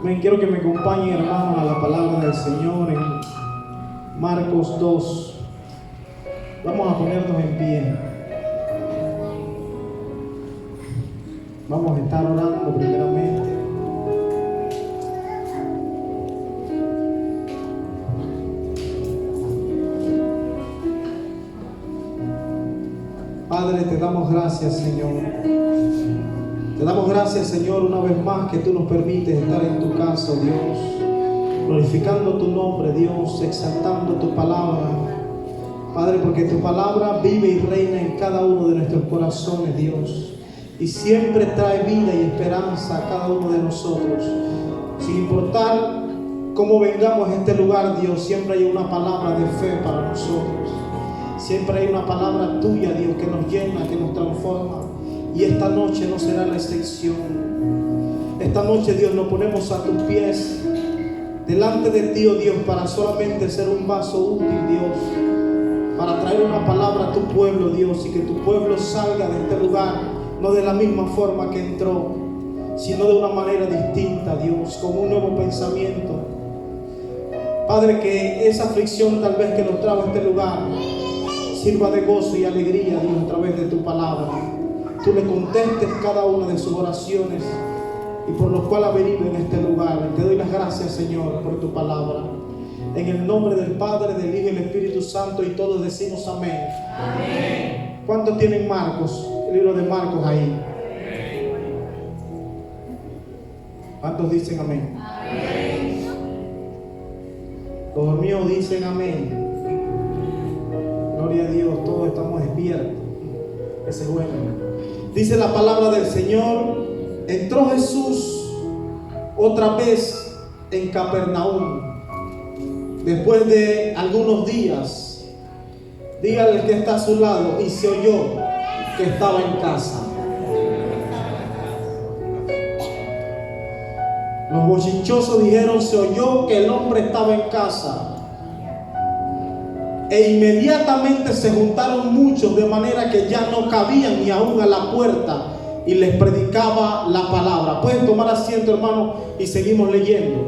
Quiero que me acompañen, hermanos, a la palabra del Señor en Marcos 2. Vamos a ponernos en pie. Vamos a estar orando primeramente. Padre, te damos gracias, Señor. Te damos gracias, Señor, una vez más que tú nos permites estar en tu casa, oh Dios, glorificando tu nombre, Dios, exaltando tu palabra, Padre, porque tu palabra vive y reina en cada uno de nuestros corazones, Dios, y siempre trae vida y esperanza a cada uno de nosotros. Sin importar cómo vengamos a este lugar, Dios, siempre hay una palabra de fe para nosotros. Siempre hay una palabra tuya, Dios, que nos llena, que nos transforma. Y esta noche no será la excepción. Esta noche, Dios, nos ponemos a tus pies, delante de ti, oh Dios, para solamente ser un vaso útil, Dios, para traer una palabra a tu pueblo, Dios, y que tu pueblo salga de este lugar, no de la misma forma que entró, sino de una manera distinta, Dios, con un nuevo pensamiento. Padre, que esa aflicción tal vez que nos trajo a este lugar sirva de gozo y alegría, Dios, a través de tu palabra. Tú le contestes cada una de sus oraciones y por lo cual ha venido en este lugar. Te doy las gracias, Señor, por tu palabra. En el nombre del Padre, del Hijo y del Espíritu Santo, y todos decimos amén. Amén. ¿Cuántos tienen Marcos? El libro de Marcos ahí. ¿Cuántos dicen amén? Amén. Los míos dicen amén. Gloria a Dios, todos estamos despiertos. Ese es bueno. Dice la palabra del Señor: entró Jesús otra vez en Capernaum. Después de algunos días, dígale al que está a su lado, y se oyó que estaba en casa. Los bochinchosos dijeron: se oyó que el hombre estaba en casa. E inmediatamente se juntaron muchos, de manera que ya no cabían ni aún a la puerta, y les predicaba la palabra. Pueden tomar asiento, hermano, y seguimos leyendo.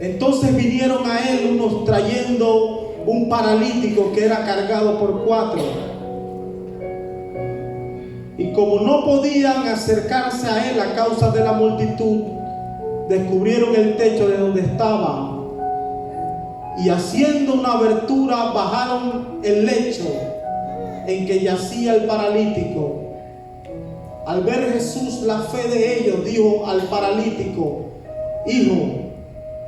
Entonces vinieron a él unos trayendo un paralítico que era cargado por 4. Y como no podían acercarse a él a causa de la multitud, descubrieron el techo de donde estaba, y haciendo una abertura bajaron el lecho en que yacía el paralítico. Al ver Jesús la fe de ellos, dijo al paralítico: hijo,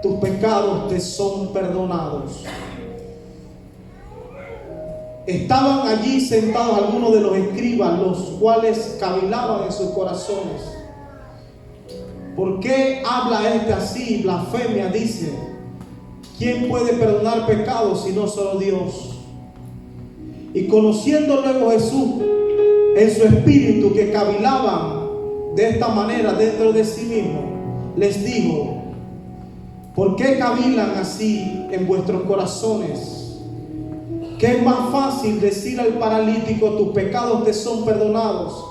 tus pecados te son perdonados. Estaban allí sentados algunos de los escribas, los cuales cavilaban en sus corazones: ¿por qué habla este así? Blasfemia, dice. ¿Quién puede perdonar pecados sino solo Dios? Y conociendo luego Jesús en su espíritu que cavilaban de esta manera dentro de sí mismo, les dijo: ¿por qué cavilan así en vuestros corazones? ¿Qué es más fácil decir al paralítico: tus pecados te son perdonados?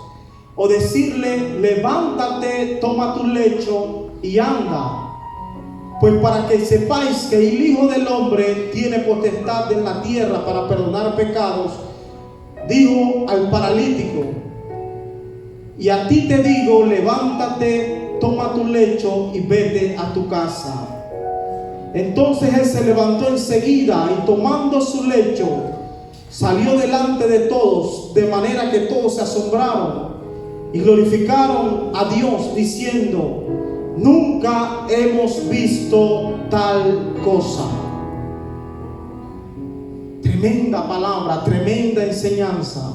O decirle: levántate, toma tu lecho y anda. Pues para que sepáis que el Hijo del Hombre tiene potestad en la tierra para perdonar pecados, dijo al paralítico: y a ti te digo, levántate, toma tu lecho y vete a tu casa. Entonces él se levantó enseguida y tomando su lecho salió delante de todos, de manera que todos se asombraron y glorificaron a Dios, diciendo: nunca hemos visto tal cosa. Tremenda palabra, tremenda enseñanza.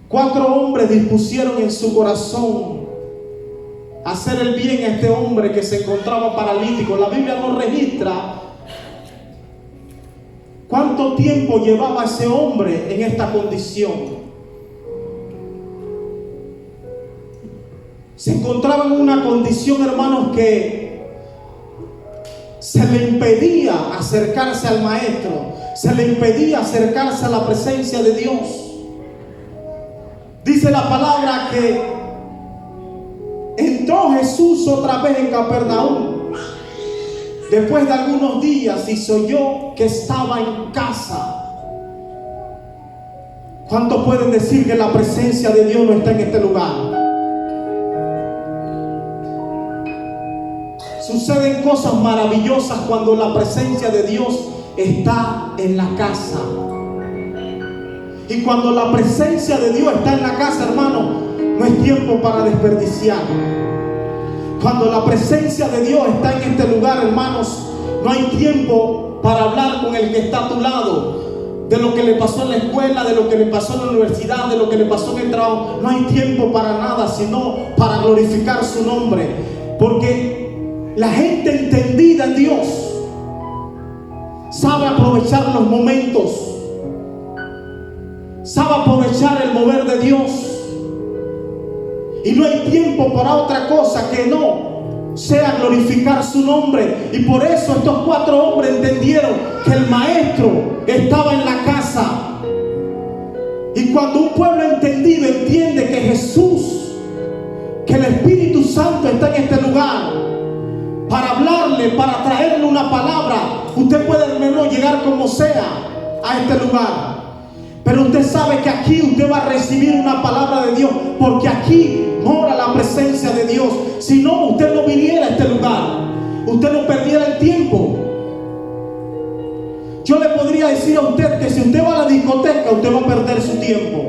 4 hombres dispusieron en su corazón hacer el bien a este hombre que se encontraba paralítico. La Biblia no registra cuánto tiempo llevaba ese hombre en esta condición. Se encontraba en una condición, hermanos, que se le impedía acercarse al maestro, se le impedía acercarse a la presencia de Dios. Dice la palabra que en entró Jesús otra vez en Capernaum, después de algunos días, y se oyó que estaba en casa. ¿Cuántos pueden decir que la presencia de Dios no está en este lugar? Suceden cosas maravillosas cuando la presencia de Dios está en la casa. Y cuando la presencia de Dios está en la casa, hermano, no es tiempo para desperdiciar. Cuando la presencia de Dios está en este lugar, hermanos, no hay tiempo para hablar con el que está a tu lado de lo que le pasó en la escuela, de lo que le pasó en la universidad, de lo que le pasó en el trabajo. No hay tiempo para nada, sino para glorificar su nombre. Porque la gente entendida en Dios sabe aprovechar los momentos, sabe aprovechar el mover de Dios. Y no hay tiempo para otra cosa que no sea glorificar su nombre. Y por eso estos 4 hombres entendieron que el maestro estaba en la casa. Y cuando un pueblo entendido entiende que Jesús, que el Espíritu Santo está en este lugar para hablarle, para traerle una palabra, usted puede, hermano, llegar como sea a este lugar. Pero usted sabe que aquí usted va a recibir una palabra de Dios, porque aquí mora la presencia de Dios. Si no, usted no viniera a este lugar, usted no perdiera el tiempo. Yo le podría decir a usted que si usted va a la discoteca, usted va a perder su tiempo,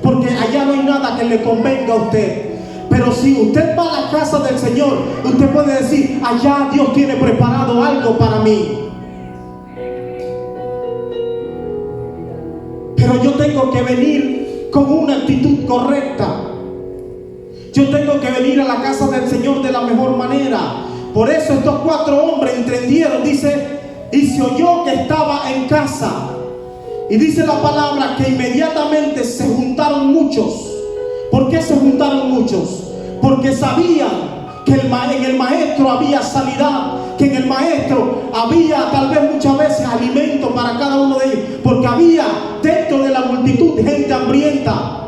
porque allá no hay nada que le convenga a usted. Pero si usted va a la casa del Señor, usted puede decir: allá Dios tiene preparado algo para mí. Pero yo tengo que venir con una actitud correcta. Yo tengo que venir a la casa del Señor de la mejor manera. Por eso estos 4 hombres entendieron, dice, y se oyó que estaba en casa. Y dice la palabra que inmediatamente se juntaron muchos. ¿Por qué se juntaron muchos? Porque sabían que en el maestro había sanidad, que en el maestro había tal vez muchas veces alimento para cada uno de ellos, porque había dentro de la multitud gente hambrienta.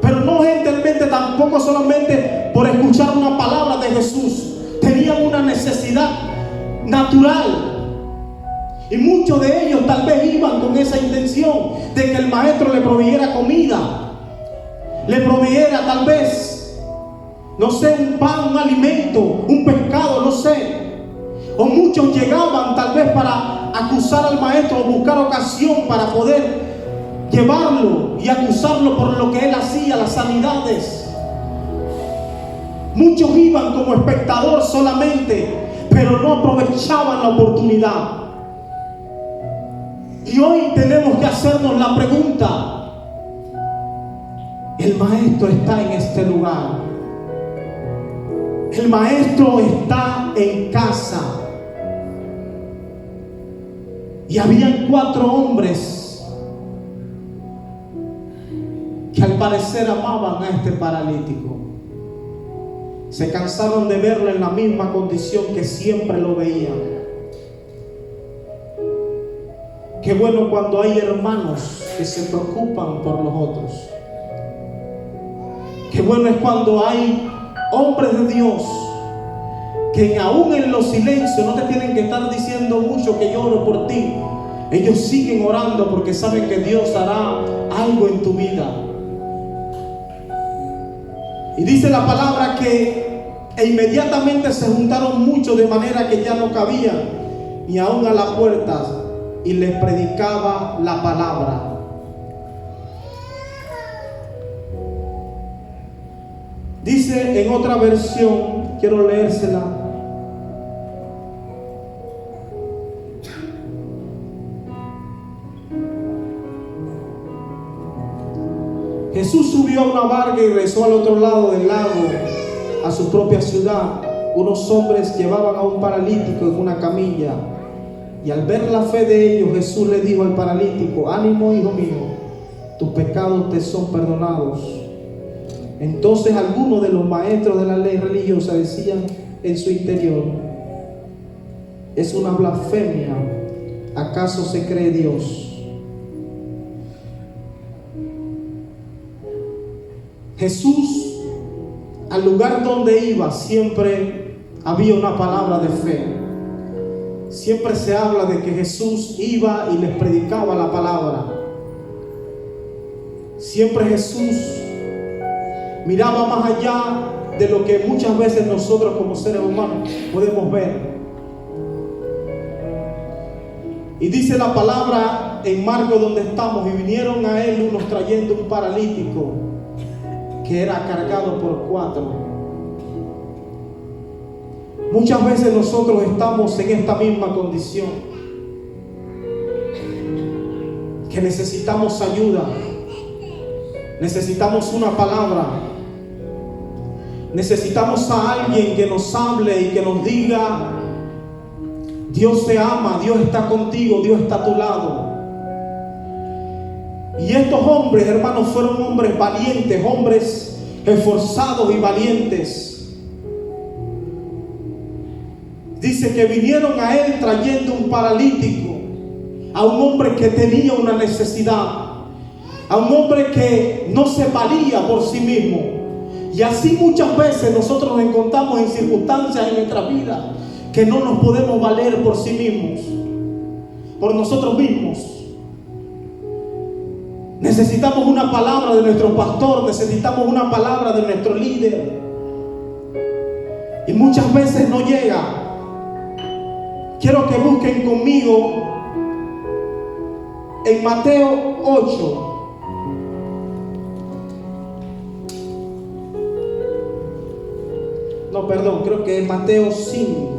Pero no gente hambrienta tampoco solamente por escuchar una palabra de Jesús. Tenían una necesidad natural. Y muchos de ellos tal vez iban con esa intención de que el maestro le proveyera comida, le proveyera tal vez, no sé, un pan, un alimento, un pescado, no sé. O muchos llegaban tal vez para acusar al maestro o buscar ocasión para poder llevarlo y acusarlo por lo que él hacía, las sanidades. Muchos iban como espectador solamente, pero no aprovechaban la oportunidad. Y hoy tenemos que hacernos la pregunta: el maestro está en este lugar. El maestro está en casa. Y habían 4 hombres que al parecer amaban a este paralítico. Se cansaron de verlo en la misma condición que siempre lo veían. Qué bueno cuando hay hermanos que se preocupan por los otros. Qué bueno es cuando hay hombres de Dios que aún en los silencios no te tienen que estar diciendo mucho que yo oro por ti. Ellos siguen orando porque saben que Dios hará algo en tu vida. Y dice la palabra que inmediatamente se juntaron muchos de manera que ya no cabían ni aún a la puerta, y les predicaba la palabra. Dice en otra versión, quiero leérsela. Jesús subió a una barca y regresó al otro lado del lago, a su propia ciudad. Unos hombres llevaban a un paralítico en una camilla, y al ver la fe de ellos, Jesús le dijo al paralítico: ánimo, hijo mío, tus pecados te son perdonados. Entonces algunos de los maestros de la ley religiosa decían en su interior: es una blasfemia, ¿acaso se cree Dios? Jesús al lugar donde iba siempre había una palabra de fe. Siempre se habla de que Jesús iba y les predicaba la palabra. Siempre Jesús miraba más allá de lo que muchas veces nosotros como seres humanos podemos ver. Y dice la palabra en Marcos donde estamos: y vinieron a él unos trayendo un paralítico que era cargado por 4. Muchas veces nosotros estamos en esta misma condición, que necesitamos ayuda, necesitamos una palabra, necesitamos a alguien que nos hable y que nos diga: Dios te ama, Dios está contigo, Dios está a tu lado. Y estos hombres, hermanos, fueron hombres valientes, hombres esforzados y valientes. Dice que vinieron a él trayendo un paralítico, a un hombre que tenía una necesidad, a un hombre que no se valía por sí mismo. Y así muchas veces nosotros nos encontramos en circunstancias en nuestra vida que no nos podemos valer por sí mismos, por nosotros mismos. Necesitamos una palabra de nuestro pastor, necesitamos una palabra de nuestro líder, y muchas veces no llega. Quiero que busquen conmigo en Mateo 8. No, perdón, creo que es Mateo 5.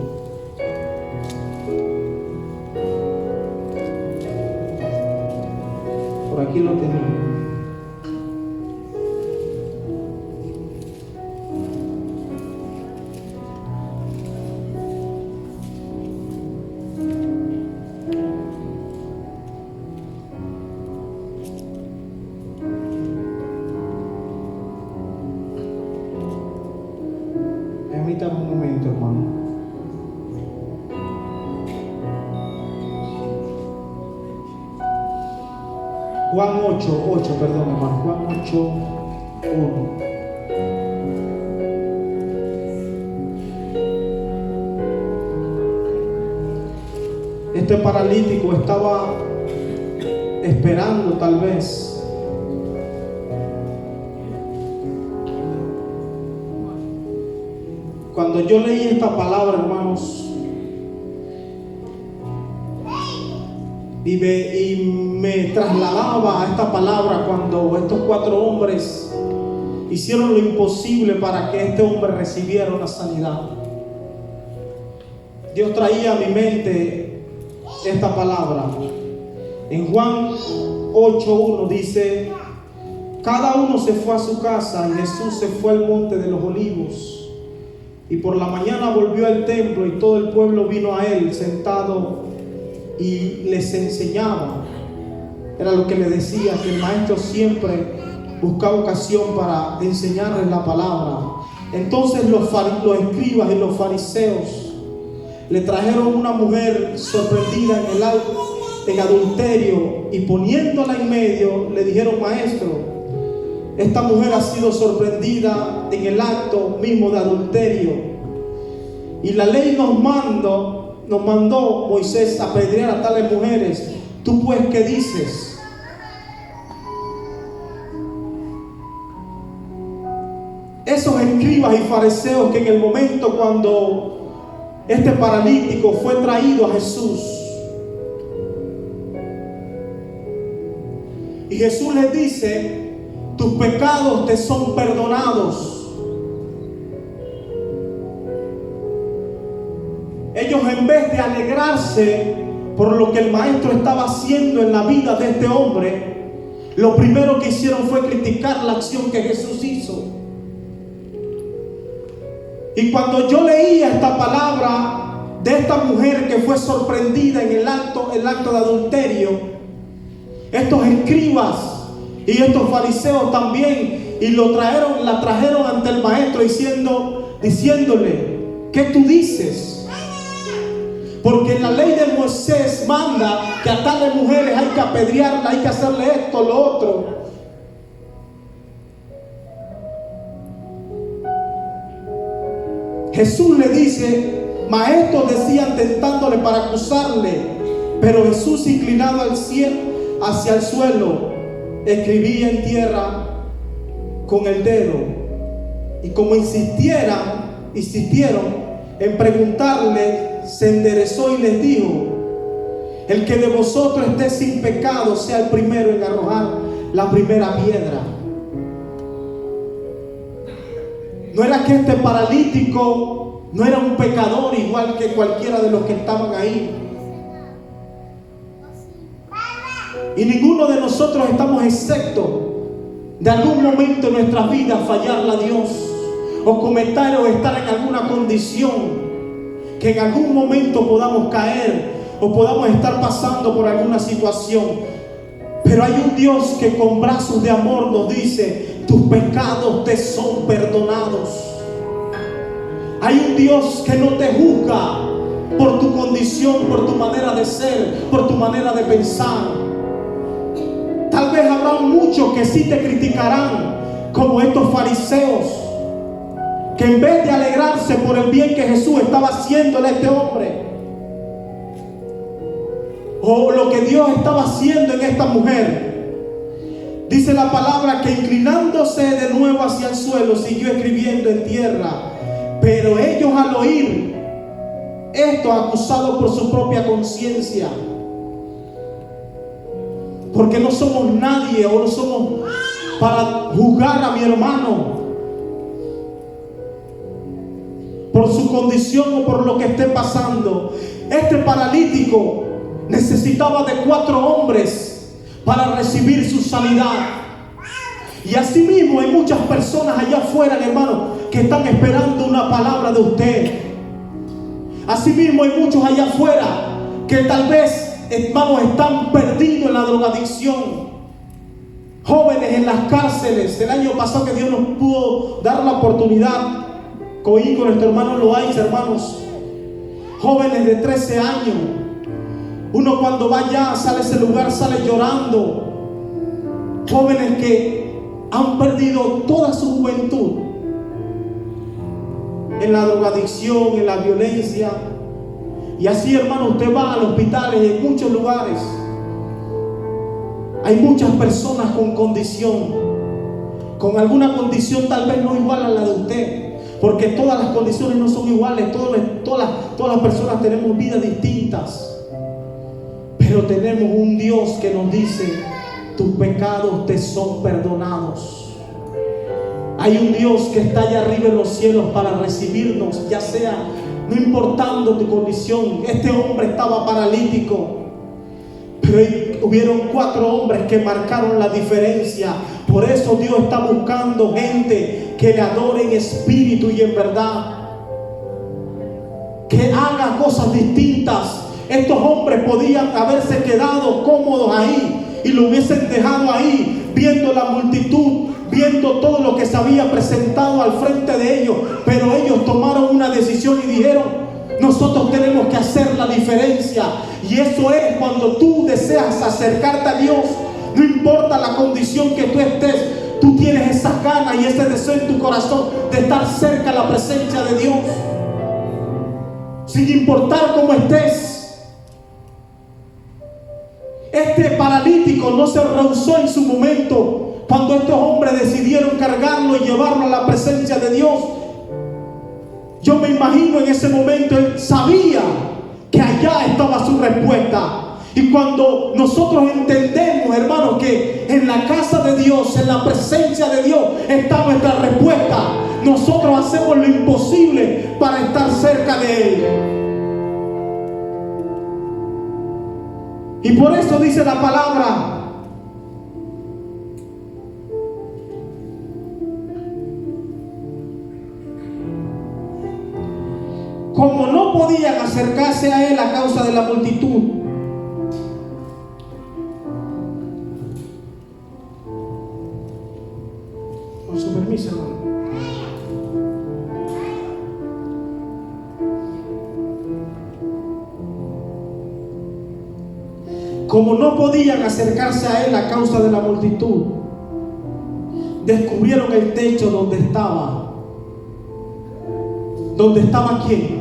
Por aquí lo tenía. Permítame un momento, hermano. Juan 8, perdón, hermano. Juan 8, 1. Este paralítico estaba esperando tal vez cuando yo leí esta palabra, hermanos, y me trasladaba a esta palabra cuando estos 4 hombres hicieron lo imposible para que este hombre recibiera una sanidad. Dios traía a mi mente esta palabra. En Juan 8:1 dice: cada uno se fue a su casa y Jesús se fue al monte de los olivos. Y por la mañana volvió al templo y todo el pueblo vino a él sentado y les enseñaba. Era lo que le decía, que el maestro siempre buscaba ocasión para enseñarles la palabra. Entonces los escribas y los fariseos le trajeron una mujer sorprendida en adulterio, y poniéndola en medio le dijeron: maestro, esta mujer ha sido sorprendida en el acto mismo de adulterio, y la ley nos mandó Moisés a apedrear a tales mujeres. ¿Tú pues qué dices? Esos escribas y fariseos que en el momento cuando este paralítico fue traído a Jesús, y Jesús les dice: tus pecados te son perdonados. Ellos, en vez de alegrarse por lo que el maestro estaba haciendo en la vida de este hombre, lo primero que hicieron fue criticar la acción que Jesús hizo. Y cuando yo leía esta palabra de esta mujer que fue sorprendida en el acto de adulterio, estos escribas y estos fariseos también, y la trajeron ante el maestro diciéndole: ¿qué tú dices? Porque la ley de Moisés manda que a tales mujeres hay que apedrearlas, hay que hacerle esto, lo otro. Jesús le dice, maestros decían tentándole para acusarle, pero Jesús, inclinado al cielo, hacia el suelo, escribía en tierra con el dedo. Y como insistieron en preguntarle, se enderezó y les dijo: el que de vosotros esté sin pecado sea el primero en arrojar la primera piedra. No era que este paralítico no era un pecador igual que cualquiera de los que estaban ahí. Y ninguno de nosotros estamos exentos de algún momento en nuestras vidas fallarle a Dios, o cometer o estar en alguna condición que en algún momento podamos caer o podamos estar pasando por alguna situación. Pero hay un Dios que con brazos de amor nos dice: tus pecados te son perdonados. Hay un Dios que no te juzga por tu condición, por tu manera de ser, por tu manera de pensar. Tal vez habrá muchos que sí te criticarán, como estos fariseos, que en vez de alegrarse por el bien que Jesús estaba haciéndole a este hombre, o lo que Dios estaba haciendo en esta mujer, dice la palabra que inclinándose de nuevo hacia el suelo, siguió escribiendo en tierra. Pero ellos, al oír esto, acusados por su propia conciencia, porque no somos nadie o no somos para juzgar a mi hermano por su condición o por lo que esté pasando. Este paralítico necesitaba de 4 hombres para recibir su sanidad. Y así mismo hay muchas personas allá afuera, hermano, que están esperando una palabra de usted. Así mismo hay muchos allá afuera que tal vez, hermanos, están perdidos en la drogadicción. Jóvenes en las cárceles. El año pasado que Dios nos pudo dar la oportunidad, con nuestro hermano Loaiz, hermanos, jóvenes de 13 años. Uno cuando va allá, sale a ese lugar, sale llorando. Jóvenes que han perdido toda su juventud en la drogadicción, en la violencia. Y así, hermano, usted va a los hospitales, en muchos lugares hay muchas personas con condición, con alguna condición tal vez no igual a la de usted, porque todas las condiciones no son iguales. Todas las personas tenemos vidas distintas, pero tenemos un Dios que nos dice: tus pecados te son perdonados. Hay un Dios que está allá arriba en los cielos para recibirnos, ya sea, no importando tu condición. Este hombre estaba paralítico, pero hubieron 4 hombres que marcaron la diferencia. Por eso Dios está buscando gente que le adore en espíritu y en verdad, que haga cosas distintas. Estos hombres podían haberse quedado cómodos ahí y lo hubiesen dejado ahí, viendo la multitud, viendo todo lo que se había presentado al frente de ellos. Pero ellos tomaron una decisión y dijeron: nosotros tenemos que hacer la diferencia. Y eso es cuando tú deseas acercarte a Dios. No importa la condición que tú estés, tú tienes esas ganas y ese deseo en tu corazón de estar cerca de la presencia de Dios, sin importar cómo estés. Este paralítico no se rehusó en su momento cuando estos hombres decidieron cargarlo y llevarlo a la presencia de Dios. Yo me imagino en ese momento él sabía que allá estaba su respuesta. Y cuando nosotros entendemos, hermanos, que en la casa de Dios, en la presencia de Dios está nuestra respuesta, nosotros hacemos lo imposible para estar cerca de Él. Y por eso dice la palabra: como no podían acercarse a Él a causa de la multitud, con su permiso, hermano. Como no podían acercarse a Él a causa de la multitud, descubrieron el techo donde ¿Dónde estaba quién?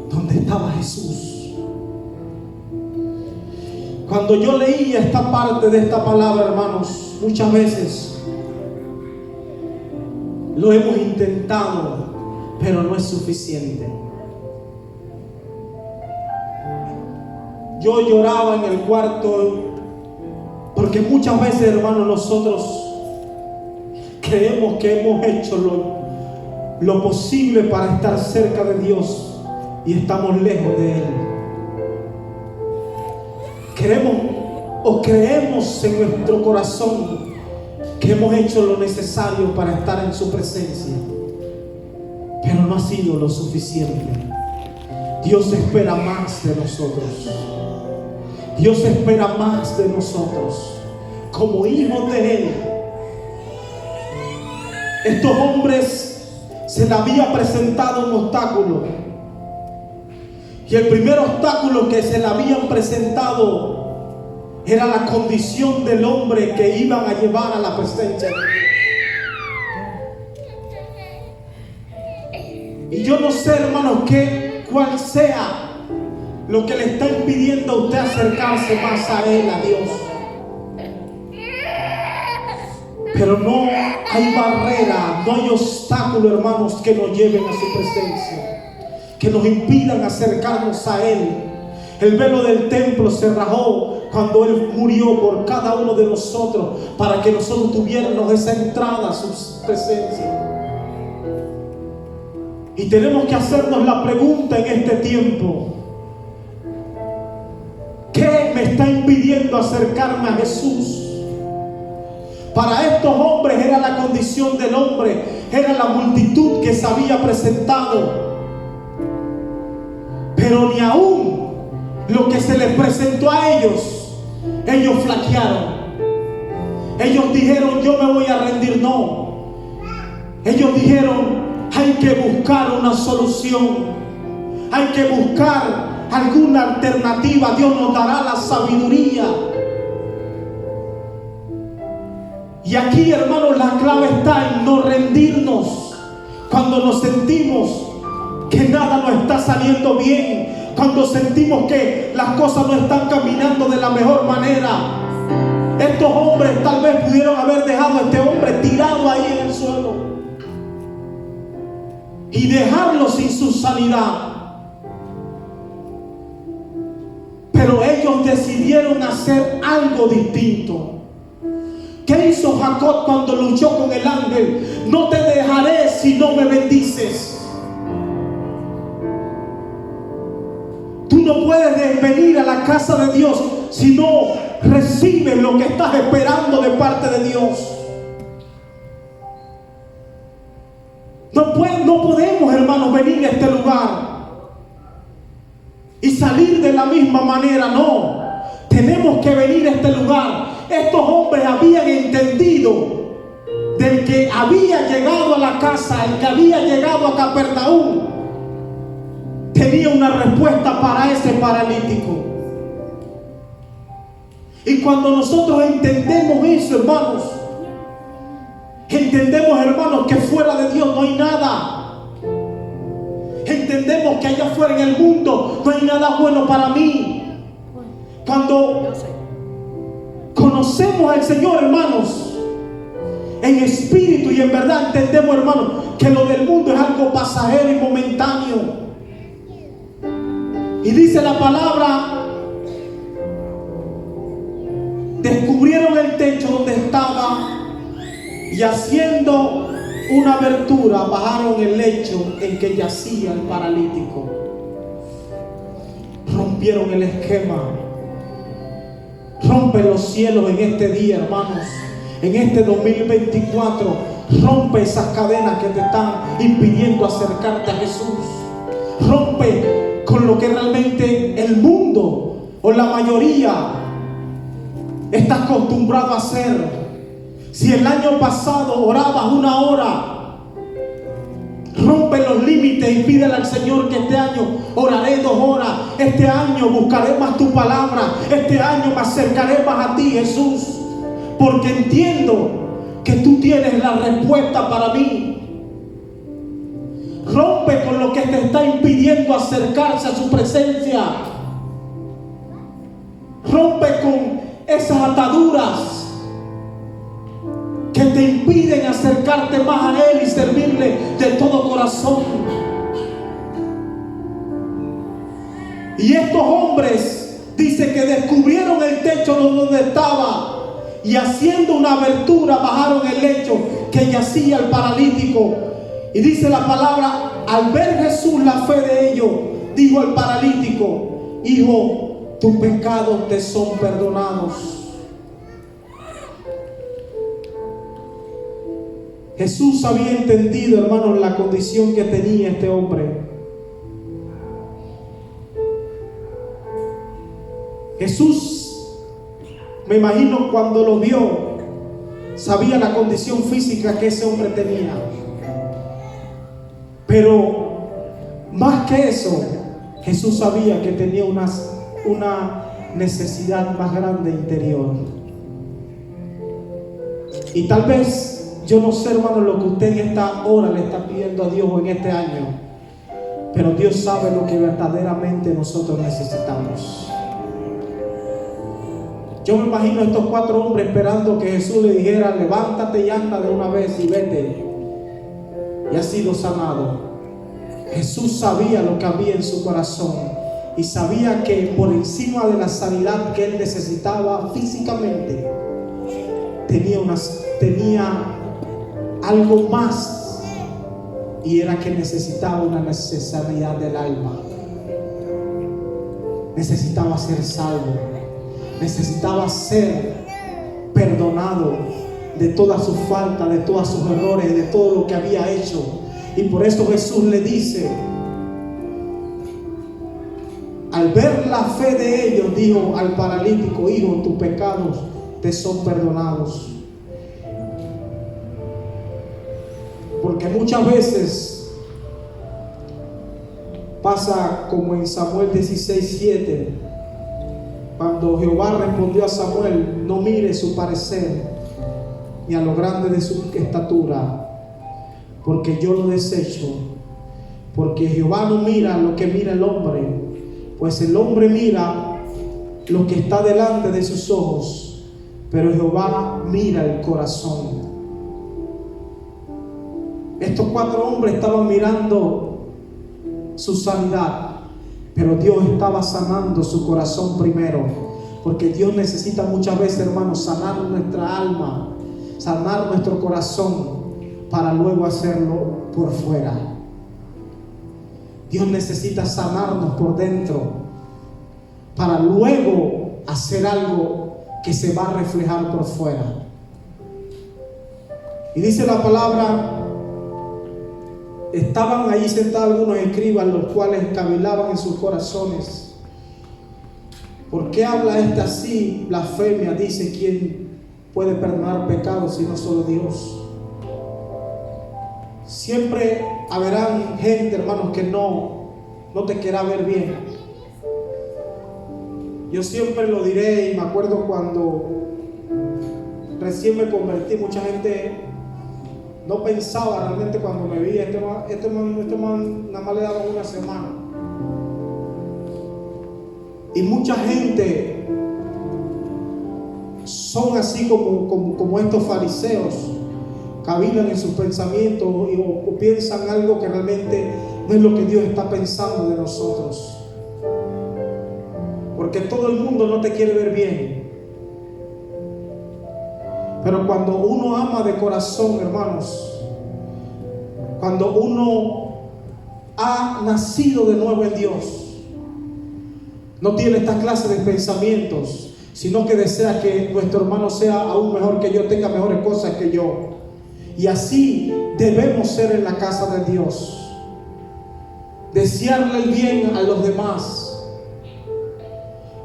¿Dónde estaba Jesús? Cuando yo leía esta parte de esta palabra, hermanos, muchas veces lo hemos intentado, pero no es suficiente. Yo lloraba en el cuarto porque muchas veces, hermanos, nosotros creemos que hemos hecho lo posible para estar cerca de Dios y estamos lejos de Él. Creemos en nuestro corazón que hemos hecho lo necesario para estar en su presencia, pero no ha sido lo suficiente. Dios espera más de nosotros. Dios espera más de nosotros como hijos de Él. Estos hombres se les había presentado un obstáculo, y el primer obstáculo que se le habían presentado era la condición del hombre que iban a llevar a la presencia de Dios. Y yo no sé, hermanos, cuál sea lo que le está impidiendo a usted acercarse más a Él, a Dios. Pero no hay barrera, no hay obstáculo, hermanos, que nos lleven a su presencia, que nos impidan acercarnos a Él. El velo del templo se rajó cuando Él murió por cada uno de nosotros, para que nosotros tuviéramos esa entrada a su presencia. Y tenemos que hacernos la pregunta en este tiempo: ¿qué me está impidiendo acercarme a Jesús? Para estos hombres era la condición del hombre, era la multitud que se había presentado. Pero ni aún lo que se les presentó a ellos flaquearon. Ellos dijeron: yo me voy a rendir. No. Ellos dijeron: hay que buscar una solución. Hay que buscar alguna alternativa. Dios nos dará la sabiduría. Y aquí, hermanos, la clave está en no rendirnos. Cuando nos sentimos que nada nos está saliendo bien, cuando sentimos que las cosas no están caminando de la mejor manera. Estos hombres tal vez pudieron haber dejado a este hombre tirado ahí en el suelo y dejarlo sin su sanidad. Pero ellos decidieron hacer algo distinto. ¿Qué hizo Jacob cuando luchó con el ángel? No te dejaré si no me bendices. Tú no puedes venir a la casa de Dios si no recibes lo que estás esperando de parte de Dios. No podemos, hermanos, venir a este lugar y salir de la misma manera. No, tenemos que venir a este lugar. Estos hombres habían entendido del que había llegado a la casa, el que había llegado a Capernaum, tenía una respuesta para ese paralítico. Y cuando nosotros entendemos eso, hermanos, entendemos, hermanos, que fuera de Dios no hay nada. Entendemos que allá afuera en el mundo no hay nada bueno para mí. Cuando conocemos al Señor, hermanos, en espíritu y en verdad, entendemos, hermanos, que lo del mundo es algo pasajero y momentáneo. Y dice la palabra: descubrieron el techo donde estaba, y haciendo una abertura bajaron el lecho en que yacía el paralítico. Rompieron el esquema. Rompe los cielos en este día, hermanos, en este 2024. Rompe esas cadenas que te están impidiendo acercarte a Jesús. Rompe con lo que realmente el mundo o la mayoría está acostumbrado a hacer. Si el año pasado orabas 1 hora, rompe los límites y pídele al Señor que este año oraré 2 horas. Este año buscaré más tu palabra. Este año me acercaré más a ti, Jesús, porque entiendo que tú tienes la respuesta para mí. Rompe con lo que te está impidiendo acercarse a su presencia. Rompe con esas ataduras que te impiden acercarte más a Él y servirle de todo corazón. Y estos hombres, dice que descubrieron el techo donde estaba, y haciendo una abertura bajaron el lecho que yacía el paralítico. Y dice la palabra, al ver Jesús la fe de ellos, dijo al paralítico: hijo, tus pecados te son perdonados. Jesús había entendido, hermanos, la condición que tenía este hombre. Jesús, me imagino, cuando lo vio, sabía la condición física que ese hombre tenía. Pero más que eso, Jesús sabía que tenía una necesidad más grande interior. Y tal vez, yo no sé, hermano, lo que usted en esta hora le está pidiendo a Dios o en este año, pero Dios sabe lo que verdaderamente nosotros necesitamos. Yo me imagino a estos 4 hombres esperando que Jesús le dijera: levántate y anda de una vez y vete. Y ha sido sanado. Jesús sabía lo que había en su corazón y sabía que por encima de la sanidad que él necesitaba físicamente, tenía algo más, y era que necesitaba una necesidad del alma. Necesitaba ser salvo, necesitaba ser perdonado de toda su falta, de todos sus errores, de todo lo que había hecho. Y por eso Jesús le dice, al ver la fe de ellos, dijo al paralítico: hijo, tus pecados te son perdonados. Porque muchas veces pasa como en Samuel 16:7, cuando Jehová respondió a Samuel: no mire su parecer ni a lo grande de su estatura, porque yo lo desecho. Porque Jehová no mira lo que mira el hombre, pues el hombre mira lo que está delante de sus ojos, pero Jehová mira el corazón. Estos 4 hombres estaban mirando su sanidad, pero Dios estaba sanando su corazón primero, porque Dios necesita muchas veces, hermanos, sanar nuestra alma, sanar nuestro corazón, para luego hacerlo por fuera. Dios necesita sanarnos por dentro, para luego hacer algo que se va a reflejar por fuera. Y dice la palabra: estaban ahí sentados algunos escribas, los cuales cavilaban en sus corazones: ¿por qué habla este así? Blasfemia. Dice: ¿quién puede perdonar pecados sino solo Dios? Siempre habrán gente, hermanos, que no te quiera ver bien. Yo siempre lo diré, y me acuerdo cuando recién me convertí, mucha gente no pensaba realmente cuando me vi: este man nada más le daba una semana. Y mucha gente son así como estos fariseos, cavilan en sus pensamientos o piensan algo que realmente no es lo que Dios está pensando de nosotros. Porque todo el mundo no te quiere ver bien. Pero cuando uno ama de corazón, hermanos, cuando uno ha nacido de nuevo en Dios, no tiene esta clase de pensamientos, sino que desea que nuestro hermano sea aún mejor que yo, tenga mejores cosas que yo. Y así debemos ser en la casa de Dios. Desearle el bien a los demás.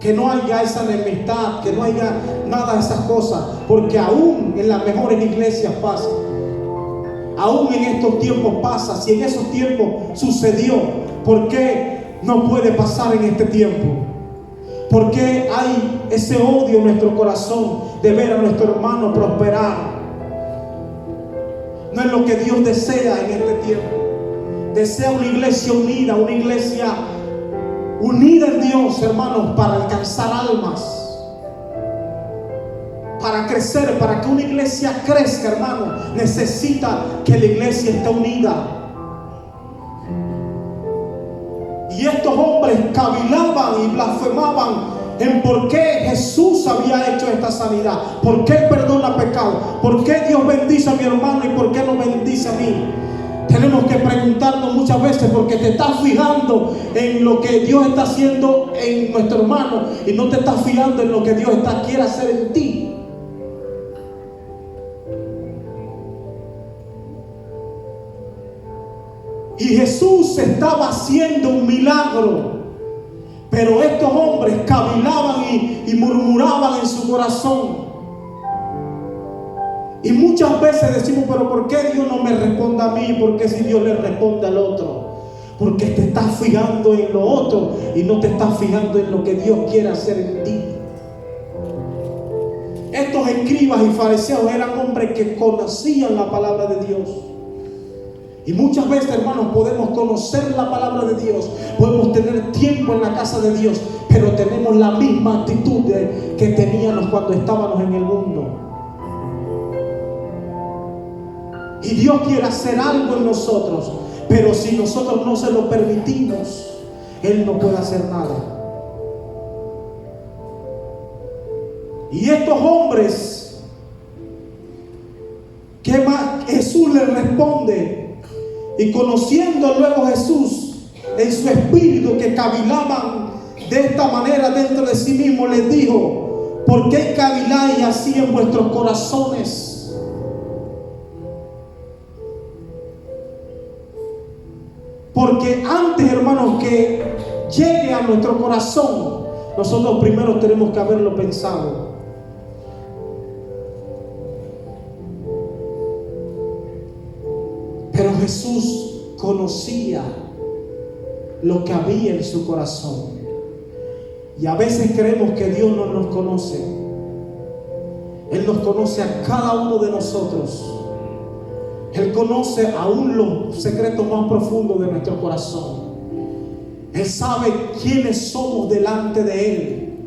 Que no haya esa enemistad, que no haya nada de esas cosas, porque aún en las mejores iglesias pasa, aún en estos tiempos pasa. Si en esos tiempos sucedió, ¿por qué no puede pasar en este tiempo? ¿Por qué hay ese odio en nuestro corazón de ver a nuestro hermano prosperar? No es lo que Dios desea en este tiempo. desea una iglesia unida en Dios, hermanos, para alcanzar almas, para crecer, para que una iglesia crezca, hermano, necesita que la iglesia esté unida. Y estos hombres cavilaban y blasfemaban en por qué Jesús había hecho esta sanidad, por qué Él perdona pecado, por qué Dios bendice a mi hermano y por qué no bendice a mí. Tenemos que preguntarnos muchas veces, porque te estás fijando en lo que Dios está haciendo en nuestro hermano y no te estás fijando en lo que Dios quiere hacer en ti. Y Jesús estaba haciendo un milagro, pero estos hombres cavilaban y murmuraban en su corazón. Y muchas veces decimos, pero ¿por qué Dios no me responde a mí? ¿Por qué si Dios le responde al otro? Porque te estás fijando en lo otro y no te estás fijando en lo que Dios quiere hacer en ti. Estos escribas y fariseos eran hombres que conocían la palabra de Dios. Y muchas veces, hermanos, podemos conocer la palabra de Dios, podemos tener tiempo en la casa de Dios, pero tenemos la misma actitud que teníamos cuando estábamos en el mundo. Y Dios quiere hacer algo en nosotros, pero si nosotros no se lo permitimos, Él no puede hacer nada. Y estos hombres, ¿qué más? Jesús les responde. Y conociendo luego Jesús en su espíritu que cavilaban de esta manera dentro de sí mismo, les dijo: ¿por qué caviláis así en vuestros corazones? Porque antes, hermanos, que llegue a nuestro corazón, nosotros primero tenemos que haberlo pensado. Pero Jesús conocía lo que había en su corazón. Y a veces creemos que Dios no nos conoce. Él nos conoce a cada uno de nosotros. Él conoce aún los secretos más profundos de nuestro corazón. Él sabe quiénes somos delante de Él.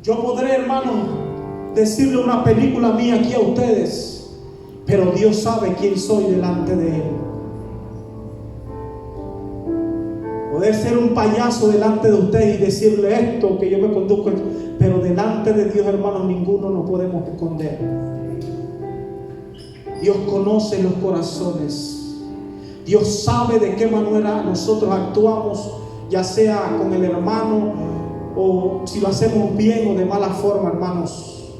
Yo podré, hermanos, decirle una película mía aquí a ustedes, pero Dios sabe quién soy delante de Él. Poder ser un payaso delante de usted y decirle esto, que yo me conduzco, pero delante de Dios, hermanos, ninguno nos podemos esconder. Dios conoce los corazones. Dios sabe de qué manera nosotros actuamos, ya sea con el hermano o si lo hacemos bien o de mala forma, hermanos.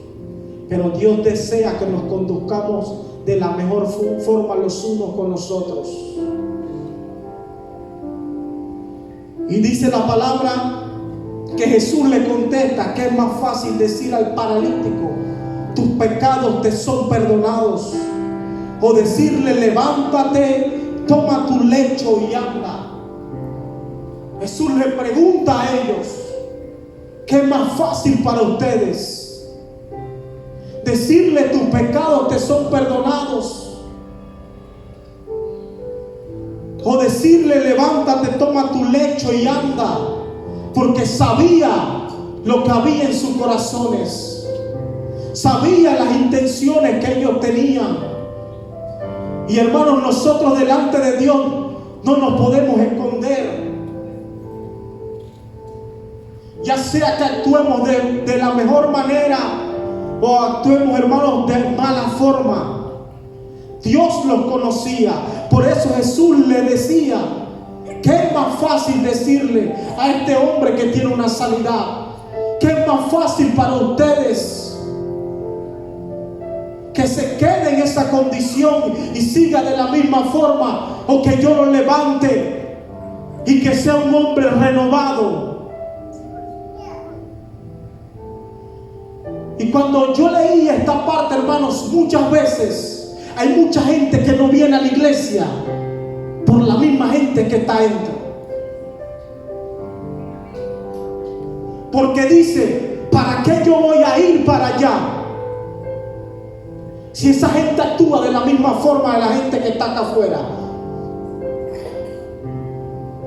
Pero Dios desea que nos conduzcamos de la mejor forma los unos con los otros. Y dice la palabra que Jesús le contesta que es más fácil decir al paralítico: tus pecados te son perdonados, o decirle: levántate, toma tu lecho y anda. Jesús le pregunta a ellos: ¿qué es más fácil para ustedes? Decirle: tus pecados te son perdonados, o decirle: levántate, toma tu lecho y anda. Porque sabía lo que había en sus corazones, sabía las intenciones que ellos tenían. Y hermanos, nosotros delante de Dios no nos podemos esconder. Ya sea que actuemos de la mejor manera o actuemos, hermanos, de mala forma, Dios los conocía. Por eso Jesús le decía: ¿qué es más fácil decirle a este hombre que tiene una sanidad? ¿Qué es más fácil para ustedes? ¿Que se quede en esa condición y siga de la misma forma, o que yo lo levante y que sea un hombre renovado? Y cuando yo leía esta parte, hermanos, muchas veces hay mucha gente que no viene a la iglesia por la misma gente que está dentro. Porque dice: ¿para qué yo voy a ir para allá si esa gente actúa de la misma forma de la gente que está acá afuera?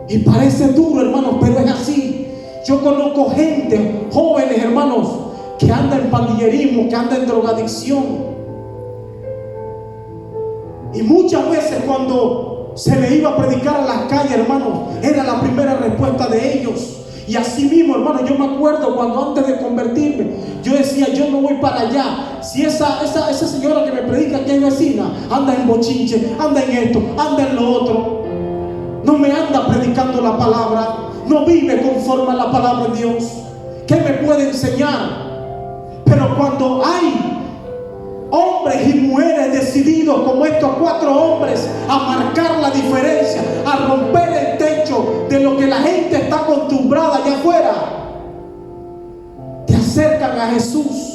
Y parece duro, hermanos, pero es así. Yo conozco gente, jóvenes, hermanos, que andan en pandillerismo, que andan en drogadicción. Y muchas veces cuando se le iba a predicar a las calles, hermanos, era la primera respuesta de ellos. Y así mismo, hermano, yo me acuerdo cuando antes de convertirme, yo decía, yo no voy para allá. Si esa señora que me predica, que es vecina, anda en bochinche, anda en esto, anda en lo otro, no me anda predicando la palabra, no vive conforme a la palabra de Dios, ¿qué me puede enseñar? Pero cuando hay hombres y mujeres decididos como estos 4 hombres a marcar la diferencia, a romper el techo de lo que la gente está acostumbrada allá afuera, te acercan a Jesús.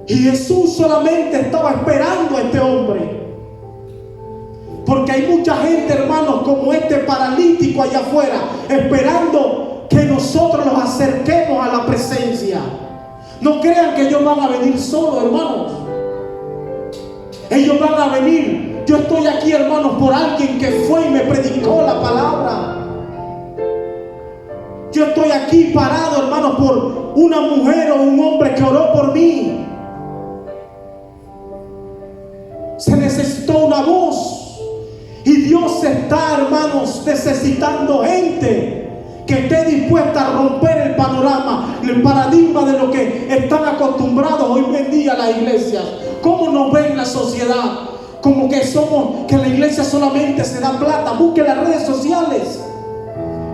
Y Jesús solamente estaba esperando a este hombre, porque hay mucha gente, hermanos, como este paralítico allá afuera, esperando que nosotros los acerquemos a la presencia. No crean que ellos van a venir solos, hermanos. Ellos van a venir. Yo estoy aquí, hermanos, por alguien que fue y me predicó la palabra. Yo estoy aquí parado, hermanos, por una mujer o un hombre que oró por mí. Se necesitó una voz. Y Dios está, hermanos, necesitando gente que esté dispuesta a romper el panorama, el paradigma de lo que están acostumbrados hoy en día las iglesias. ¿Cómo nos ven la sociedad? Como que que la iglesia solamente se da plata. Busque las redes sociales.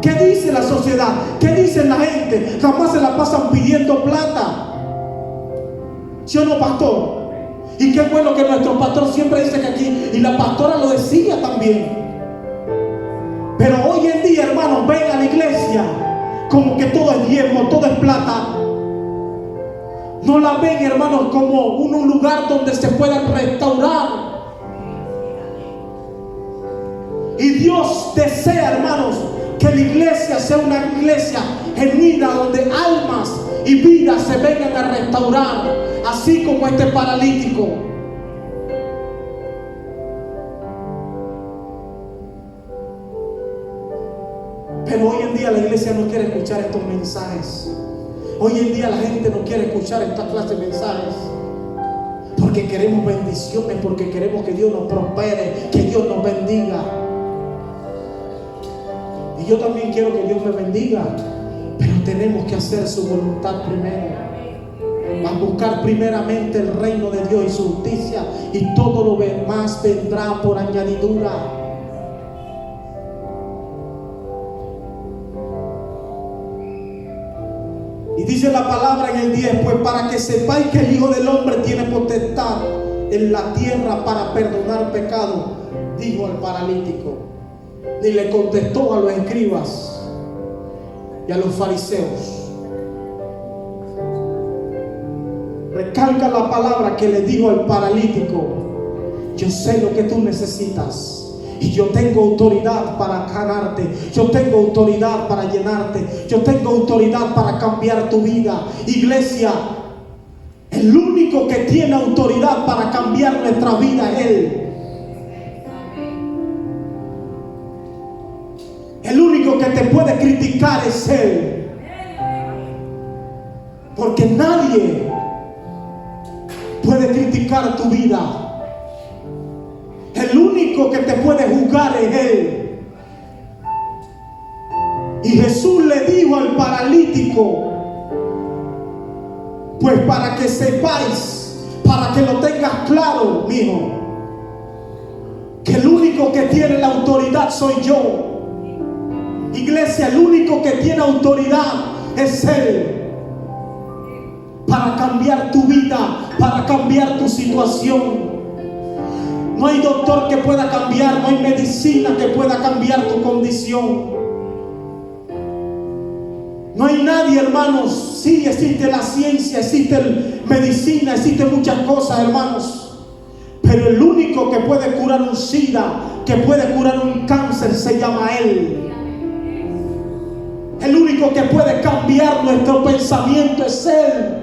¿Qué dice la sociedad? ¿Qué dice la gente? Jamás se la pasan pidiendo plata. ¿Sí o no, pastor? Y qué bueno que nuestro pastor siempre dice que aquí, y la pastora lo decía también. Pero hoy en día, hermanos, ven a la iglesia como que todo es diezmo, todo es plata. No la ven, hermanos, como un lugar donde se puedan restaurar. Y Dios desea, hermanos, que la iglesia sea una iglesia genuina, donde almas y vidas se vengan a restaurar, así como este paralítico. Pero hoy en día la iglesia no quiere escuchar estos mensajes. Hoy en día la gente no quiere escuchar esta clase de mensajes, porque queremos bendiciones, porque queremos que Dios nos prospere, que Dios nos bendiga. Y yo también quiero que Dios me bendiga, pero tenemos que hacer su voluntad primero. A buscar primeramente el reino de Dios y su justicia, y todo lo demás vendrá por añadidura. Y dice la palabra en el 10: pues para que sepáis que el Hijo del Hombre tiene potestad en la tierra para perdonar pecados, dijo al paralítico. Y le contestó a los escribas y a los fariseos. Recalca la palabra que le dijo al paralítico: yo sé lo que tú necesitas, y yo tengo autoridad para sanarte, yo tengo autoridad para llenarte, yo tengo autoridad para cambiar tu vida. Iglesia, el único que tiene autoridad para cambiar nuestra vida es Él. El único que te puede criticar es Él, porque nadie puede criticar tu vida. El único que te puede juzgar es Él. Y Jesús le dijo al paralítico: pues para que sepáis, para que lo tengas claro, mijo, que el único que tiene la autoridad soy yo. Iglesia, el único que tiene autoridad es Él, para cambiar tu vida, para cambiar tu situación. No hay doctor que pueda cambiar, no hay medicina que pueda cambiar tu condición. No hay nadie, hermanos. Sí, existe la ciencia, existe medicina, existen muchas cosas, hermanos. Pero el único que puede curar un SIDA, que puede curar un cáncer, se llama Él. El único que puede cambiar nuestro pensamiento es Él.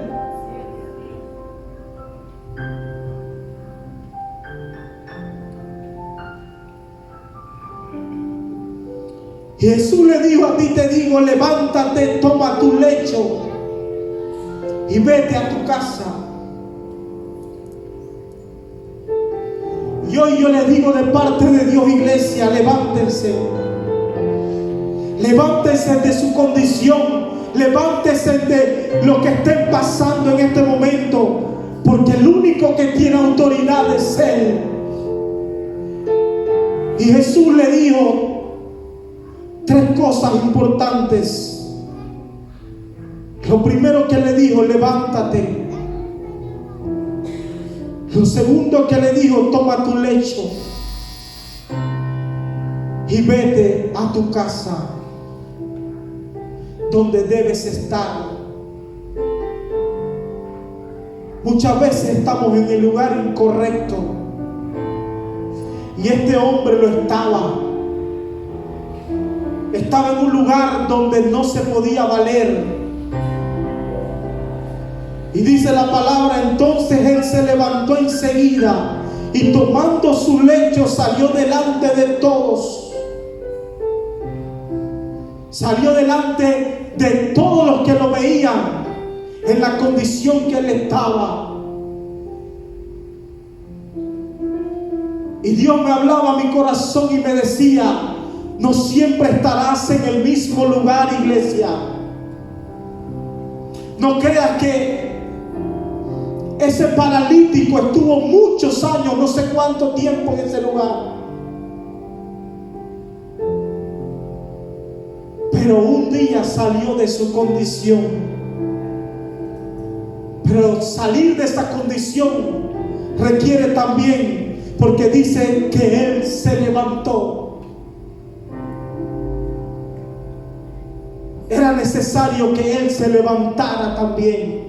Y Jesús le dijo: a ti te digo, levántate, toma tu lecho y vete a tu casa. Y hoy yo les digo de parte de Dios, iglesia, levántense. Levántense de su condición. Levántense de lo que estén pasando en este momento. Porque el único que tiene autoridad es Él. Y Jesús le dijo 3 cosas importantes. Lo primero que le dijo: levántate. Lo segundo que le dijo: toma tu lecho y vete a tu casa, donde debes estar. Muchas veces estamos en el lugar incorrecto, y este hombre lo estaba. Estaba en un lugar donde no se podía valer. Y dice la palabra: entonces él se levantó enseguida y tomando su lecho salió delante de todos. Salió delante de todos los que lo veían en la condición que él estaba. Y Dios me hablaba a mi corazón y me decía: no siempre estarás en el mismo lugar, iglesia. No creas que ese paralítico estuvo muchos años, no sé cuánto tiempo en ese lugar. Pero un día salió de su condición. Pero salir de esa condición requiere también, porque dice que él se levantó. Era necesario que él se levantara también.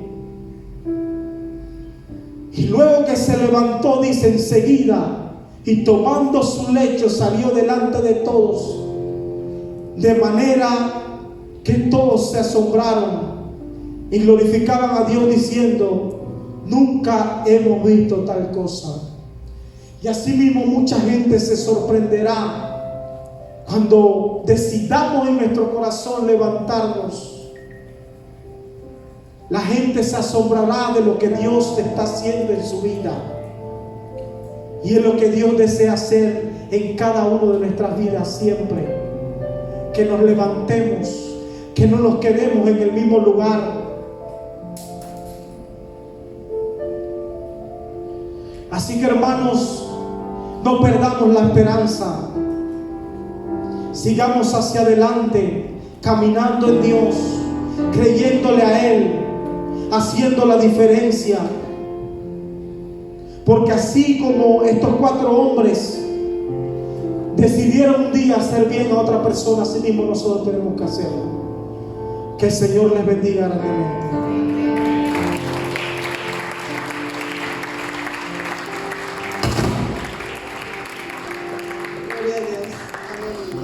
Y luego que se levantó, dice, enseguida, y tomando su lecho salió delante de todos, de manera que todos se asombraron y glorificaban a Dios diciendo: nunca hemos visto tal cosa. Y así mismo mucha gente se sorprenderá cuando decidamos en nuestro corazón levantarnos. La gente se asombrará de lo que Dios está haciendo en su vida. Y es lo que Dios desea hacer en cada uno de nuestras vidas siempre. Que nos levantemos, que no nos quedemos en el mismo lugar. Así que, hermanos, no perdamos la esperanza. Sigamos hacia adelante, caminando en Dios, creyéndole a Él, haciendo la diferencia. Porque así como estos 4 hombres decidieron un día hacer bien a otra persona, así mismo nosotros tenemos que hacerlo. Que el Señor les bendiga grandemente.